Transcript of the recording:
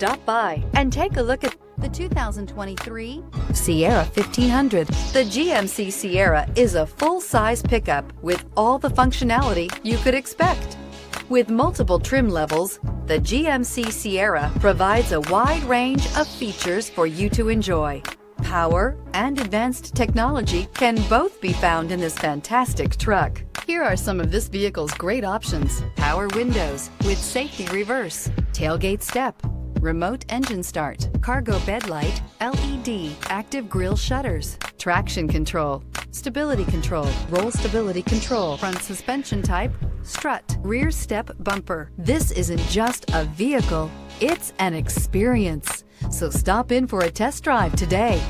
Stop by and take a look at the 2023 Sierra 1500. The GMC Sierra is a full-size pickup with all the functionality you could expect. With multiple trim levels, the GMC Sierra provides a wide range of features for you to enjoy. Power and advanced technology can both be found in this fantastic truck. Here are some of this vehicle's great options: power windows with safety reverse, tailgate step, remote engine start, cargo bed light, LED, active grille shutters, traction control, stability control, roll stability control, front suspension type, strut, rear step bumper. This isn't just a vehicle, it's an experience. So stop in for a test drive today.